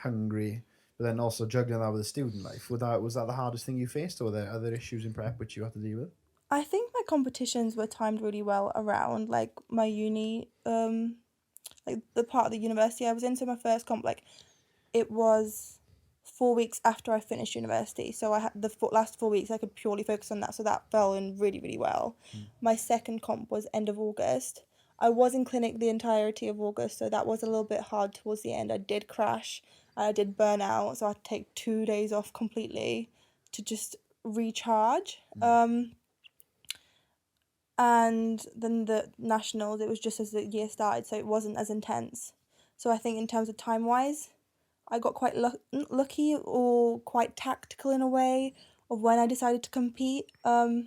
hungry, but then also juggling that with the student life. Was that the hardest thing you faced, or were there other issues in prep which you had to deal with? I think my competitions were timed really well around like my uni, like the part of the university I was in. So my first comp, like it was 4 weeks after I finished university. So I had the last 4 weeks I could purely focus on that. So that fell in really, really well. My second comp was end of August. I was in clinic the entirety of August, so that was a little bit hard towards the end. I did crash, I did burn out, so I had to take 2 days off completely to just recharge. And then the nationals, it was just as the year started, so it wasn't as intense. So I think in terms of time-wise, I got quite lucky or quite tactical in a way of when I decided to compete. So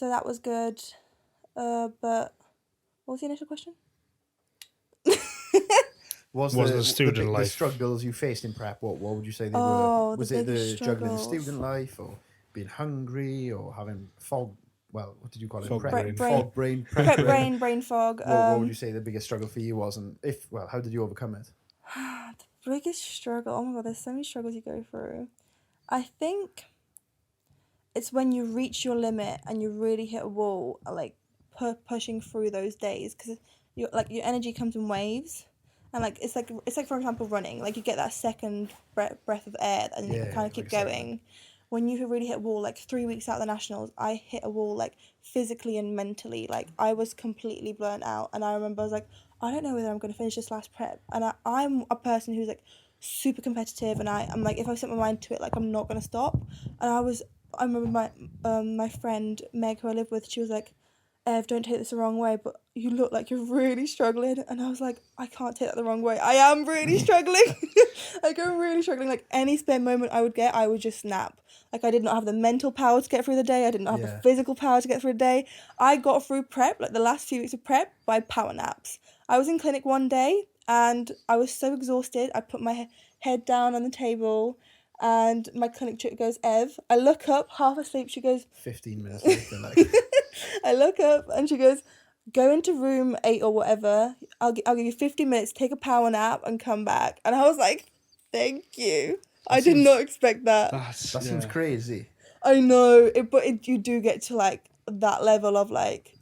that was good. But what was the initial question? Was the student life? The struggles you faced in prep, what would you say they Oh, were? Was the it the biggest juggling the struggles. student life, or being hungry, or having fog? Well, what did you call it? Fog Prep- brain. Fog brain. Prep brain fog. What would you say the biggest struggle for you was, and how did you overcome it? The biggest struggle, oh my god, there's so many struggles you go through. I think it's when you reach your limit and you really hit a wall, like pushing through those days, because your energy comes in waves, and like it's like for example running, like you get that second breath of air and you kind of keep going. When you really hit a wall, like 3 weeks out of the nationals, I hit a wall like physically and mentally. Like I was completely burnt out, and I remember I was like, I don't know whether I'm going to finish this last prep. And I'm a person who's like super competitive, and I'm like, if I set my mind to it, like I'm not going to stop. And I remember my friend Meg, who I live with, she was like, Ev, don't take this the wrong way, but you look like you're really struggling. And I was like, I can't take that the wrong way. I am really struggling. Like, I'm really struggling. Like, any spare moment I would get, I would just snap. Like, I did not have the mental power to get through the day. I did not have the physical power to get through the day. I got through prep, like the last few weeks of prep, by power naps. I was in clinic one day, and I was so exhausted. I put my head down on the table, and my clinic tutor goes, Ev. I look up, half asleep. She goes, 15 minutes later, like. I look up and she goes, go into room 8 or whatever. I'll give you 50 minutes, take a power nap and come back. And I was like, thank you. I did not expect that. That seems crazy. I know, but you do get to like that level of like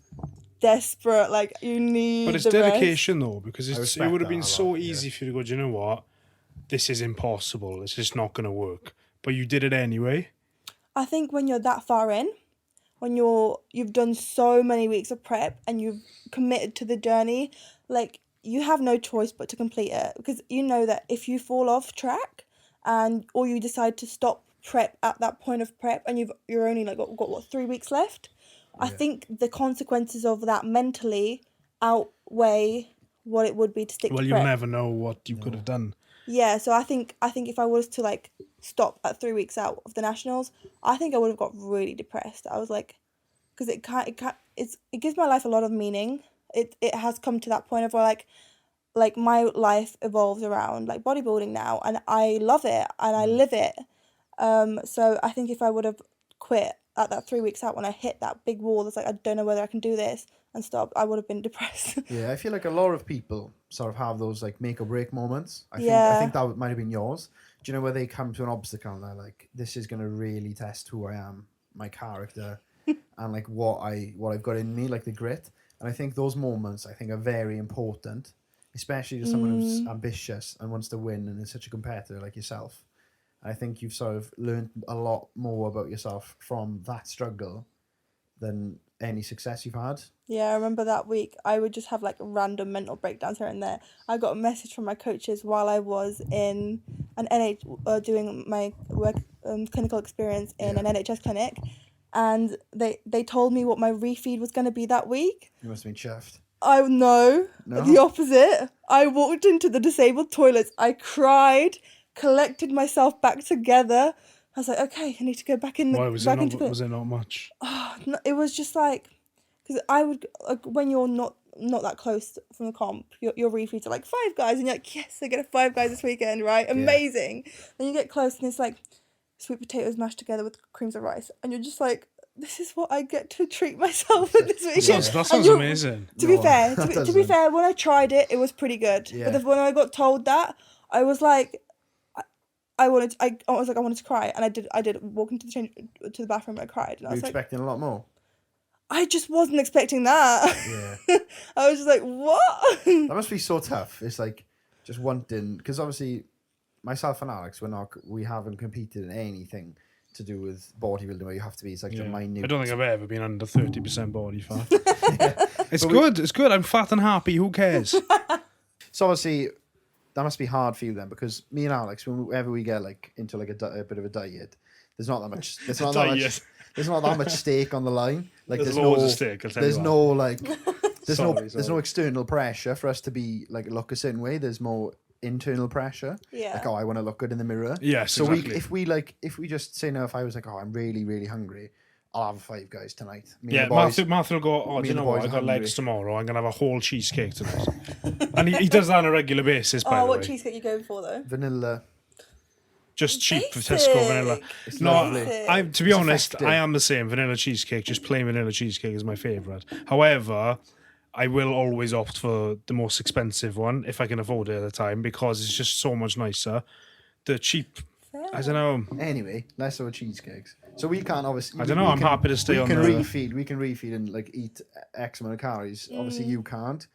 desperate, like you need. But it's the dedication rest. Though, because it would have been so easy for you to go, do you know what? This is impossible. It's just not going to work. But you did it anyway. I think when you're that far in, when you've done so many weeks of prep and you've committed to the journey, like you have no choice but to complete it, because you know that if you fall off track or you decide to stop prep at that point of prep and you're only like got 3 weeks left, I think the consequences of that mentally outweigh what it would be to stick to prep. Well, you'll never know what you could have done. Yeah, so I think if I was to like stop at 3 weeks out of the nationals, I think I would have got really depressed. I was like, because it gives my life a lot of meaning. It has come to that point of where like my life evolves around like bodybuilding now, and I love it and I live it. So I think if I would have quit at that 3 weeks out when I hit that big wall, that's like, I don't know whether I can do this, and stop, I would have been depressed. Yeah, I feel like a lot of people sort of have those like make or break moments. I think that might have been yours. Do you know where they come to an obstacle and they're like, this is going to really test who I am, my character, and like what I've got in me, like the grit. And I think those moments, I think, are very important, especially to someone who's ambitious and wants to win and is such a competitor like yourself. I think you've sort of learned a lot more about yourself from that struggle than any success you've had. Yeah, I remember that week I would just have like random mental breakdowns here and there. I got a message from my coaches while I was in an doing my work clinical experience in an NHS clinic, and they told me what my refeed was going to be that week. You must have been chuffed. No, the opposite. I walked into the disabled toilets, I cried, collected myself back together. I was like, okay, I need to go back in. Why was it not much? Oh, no, it was just like, because I would like when you're not that close from the comp, your refeeds are like 5 guys, and you're like, yes, I get a 5 guys this weekend, right? Amazing. Then you get close, and it's like sweet potatoes mashed together with creams of rice, and you're just like, this is what I get to treat myself with this weekend. That sounds amazing. To be fair, when I tried it, it was pretty good. Yeah. But when I got told that, I was like, I wanted to cry, and I did walk into the bathroom and I cried, and I Were was you like, expecting a lot more? I just wasn't expecting that. Yeah. I was just like, what? That must be so tough. It's like just wanting, because obviously myself and Alex, we haven't competed in anything to do with bodybuilding where you have to be such a minute. I don't think I've ever been under 30% body fat. It's good. It's good. I'm fat and happy. Who cares? So obviously that must be hard for you then, because me and Alex, whenever we get like into like a bit of a diet, there's not that much. There's not that much. There's not that much stake on the line. Like there's loads of stake. There's no like. There's no external pressure for us to be like look a certain way. There's more internal pressure. Yeah. Like, oh, I want to look good in the mirror. Yes. So exactly. if we just say no, if I was like, oh, I'm really really hungry, I'll have 5 guys tonight. Matthew will go, oh, do you know what? I got legs tomorrow. I'm gonna have a whole cheesecake tonight. And he does that on a regular basis. By the way. What cheesecake are you going for though? Vanilla. Just cheap Basic. Tesco vanilla. It's No, lovely. to be honest, effective. I am the same. Vanilla cheesecake, just plain vanilla cheesecake is my favourite. However, I will always opt for the most expensive one if I can afford it at the time, because it's just so much nicer. The cheap, I don't know. Anyway, less of cheesecakes. So we can't obviously. I don't know. I'm happy to stay on We the. can refeed and like eat X amount of calories. Obviously, you can't.